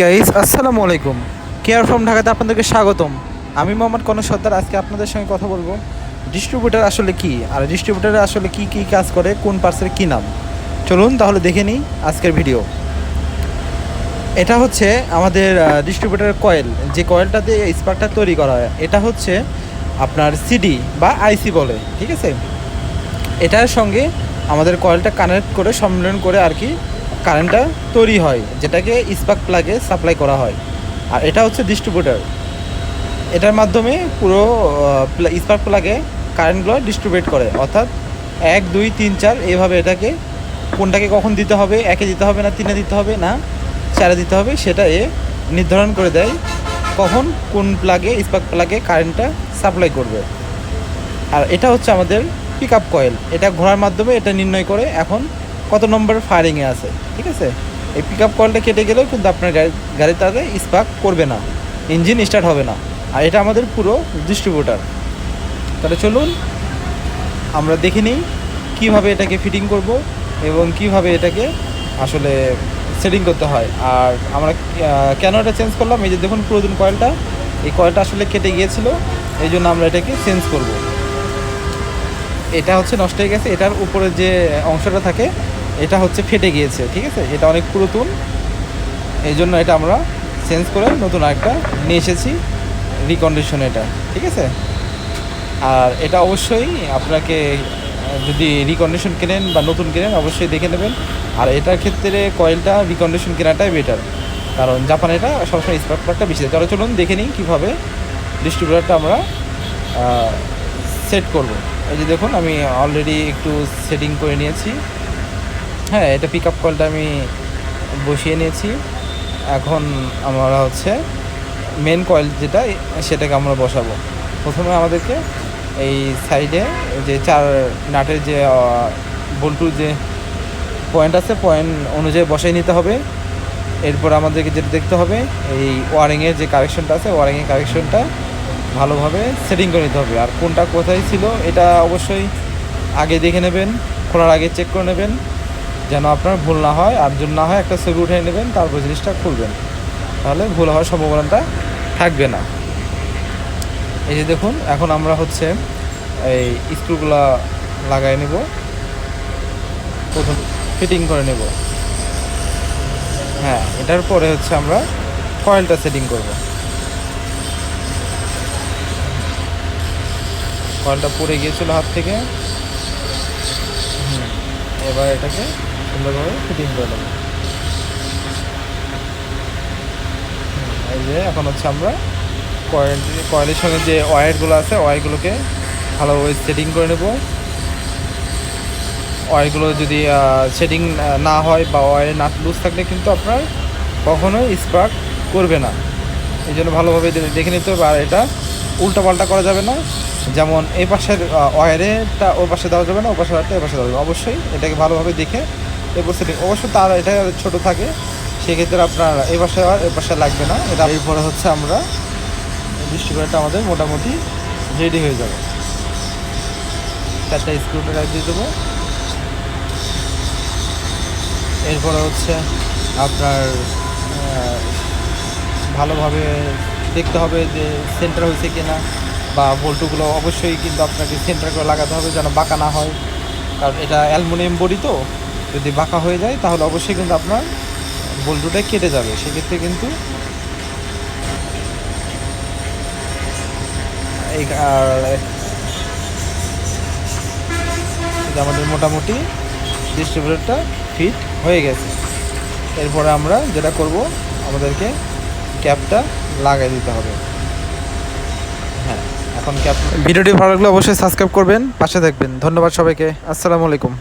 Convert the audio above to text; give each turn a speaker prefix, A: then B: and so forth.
A: Guys আসসালামু আলাইকুম। Care from ঢাকাতে আপনাদেরকে স্বাগতম। আমি মোহাম্মদ কনক সর্দার। আজকে আপনাদের সঙ্গে কথা বলবো ডিস্ট্রিবিউটার আসলে কি, আর ডিস্ট্রিবিউটারে আসলে কি কি কাজ করে, কোন পার্সের কি নাম। চলুন তাহলে দেখে নিই আজকের ভিডিও। এটা হচ্ছে আমাদের ডিস্ট্রিবিউটারের কয়েল, যে কয়েলটাতে স্পার্কটা তৈরি করা হয়। এটা হচ্ছে আপনার সিডি বা আইসি বলে, ঠিক আছে। এটার সঙ্গে আমাদের কয়েলটা কানেক্ট করে সম্মিলন করে আর কি কারেন্টটা তৈরি হয়, যেটাকে স্পার্ক প্লাগে সাপ্লাই করা হয়। আর এটা হচ্ছে ডিস্ট্রিবিউটার। এটার মাধ্যমে পুরো স্পার্ক প্লাগে কারেন্টগুলো ডিস্ট্রিবিউট করে, অর্থাৎ 1 2 3 4 এইভাবে এটাকে কোনটাকে কখন দিতে হবে, 1-এ দিতে হবে না 3-এ দিতে হবে না 4-এ দিতে হবে, সেটা নির্ধারণ করে দেয় কখন কোন প্লাগে স্পার্ক প্লাগে কারেন্টটা সাপ্লাই করবে। আর এটা হচ্ছে আমাদের পিক আপ কয়েল। এটা ঘোরার মাধ্যমে এটা নির্ণয় করে এখন কত নম্বর ফায়ারিংয়ে আছে, ঠিক আছে। এই পিক আপ কয়েলটা কেটে গেলেও কিন্তু আপনার গাড়ি তাতে স্পার্ক করবে না, ইঞ্জিন স্টার্ট হবে না। আর এটা আমাদের পুরো ডিস্ট্রিবিউটার। তাহলে চলুন আমরা দেখে নিই কীভাবে এটাকে ফিটিং করব এবং কিভাবে এটাকে আসলে সেটিং করতে হয়। আর আমরা কেন এটা চেঞ্জ করলাম, এই যে দেখুন পুরাতন কয়েলটা, এই কয়েলটা আসলে কেটে গিয়েছিল, এই জন্য আমরা এটাকে চেঞ্জ করব। এটা হচ্ছে নষ্ট হয়ে গেছে, এটার উপরে যে অংশটা থাকে এটা হচ্ছে ফেটে গিয়েছে, ঠিক আছে। এটা অনেক পুরাতন, এই জন্য এটা আমরা চেঞ্জ করে নতুন আরেকটা নিয়ে এসেছি রিকন্ডিশন, এটা ঠিক আছে। আর এটা অবশ্যই আপনাকে যদি রিকন্ডিশন কেনেন বা নতুন কেনেন অবশ্যই দেখে নেবেন। আর এটার ক্ষেত্রে কয়েলটা রিকন্ডিশন কেনাটাই বেটার, কারণ জাপানে এটা সবসময় স্পার্ক প্লাগটা বেশি। চলো চলুন দেখে নিই কীভাবে ডিস্ট্রিবিউটারটা আমরা সেট করব। এই যে দেখুন আমি অলরেডি একটু সেটিং করে নিয়েছি। হ্যাঁ, এটা পিক আপ কয়েলটা আমি বসিয়ে নিয়েছি। এখন আমরা হচ্ছে মেন কয়েল যেটা সেটাকে আমরা বসাবো। প্রথমে আমাদেরকে এই সাইডে যে 4 নাটের যে বল্টুর যে পয়েন্ট আছে, পয়েন্ট অনুযায়ী বসাই নিতে হবে। এরপর আমাদেরকে যেটা দেখতে হবে এই ওয়ারিংয়ের যে কারেকশনটা আছে, ওয়ারিংয়ের কারেকশনটা ভালোভাবে সেটিং করে নিতে হবে। আর কোনটা কোথায় ছিল এটা অবশ্যই আগে দেখে নেবেন, খোলার আগে চেক করে নেবেন যেন আপনার ভুল না হয়। আর যদি না হয় একটা ছবি উঠে নেবেন, তারপর জিনিসটা খুলবেন, তাহলে ভুল হওয়ার সম্ভাবনাটা থাকবে না। এই যে দেখুন এখন আমরা হচ্ছে এই স্ক্রুগুলো লাগাই নেব, প্রথম ফিটিং করে নেব। হ্যাঁ, এটার পরে হচ্ছে আমরা কয়েলটা সেটিং করব। কয়েলটা পড়ে গিয়েছিল হাত থেকে, এবার এটাকে সুন্দরভাবে ফিটিং করে নেব। এই যে এখন হচ্ছে আমরা কয়েলের সঙ্গে যে ওয়্যারগুলো আছে ওয়্যারগুলোকে ভালোভাবে সেটিং করে নেব। ওয়্যারগুলো যদি সেটিং না হয় বা ওয়্যারে নাট লুজ থাকলে কিন্তু আপনার কখনোই স্পার্ক করবে না, এই জন্য ভালোভাবে দেখে নিতে হবে। আর এটা উল্টাপাল্টা করা যাবে না, যেমন এই পাশের ওয়্যারেটা ও পাশে দেওয়া যাবে না, ও পাশে ওয়্যারটা এ পাশে দেওয়া যাবে। অবশ্যই এটাকে ভালোভাবে দেখে এরপর সেটিং। অবশ্য তার এটা ছোটো থাকে, সেক্ষেত্রে আপনার এই পাশে আর এ পাশে লাগবে না। এটা এরপরে হচ্ছে আমরা ডিস্ট্রিবিউটারটা আমাদের মোটামুটি রেডি হয়ে যাবে। 4টা স্ক্রুটা দিয়ে দেবো। এরপরে হচ্ছে আপনার ভালোভাবে দেখতে হবে যে সেন্টার হয়েছে কিনা, বা বল্টুগুলো অবশ্যই কিন্তু আপনাকে সেন্টার করে লাগাতে হবে যেন বাঁকা না হয়, কারণ এটা অ্যালুমিনিয়াম বডি, তো যদি বাঁকা হয়ে যায় তাহলে অবশ্যই কিন্তু আপনার বল্টুটা কেটে যাবে। সেক্ষেত্রে কিন্তু এই আমাদের মোটামুটি ডিস্ট্রিবিউটারটা ফিট হয়ে গেছে। এরপরে আমরা যেটা করব, আমাদেরকে ক্যাপটা লাগাই দিতে হবে। হ্যাঁ, এখন ক্যাপ। ভিডিওটি ভালো লাগলে অবশ্যই সাবস্ক্রাইব করবেন, পাশে থাকবেন। ধন্যবাদ সবাইকে। আসসালামু আলাইকুম।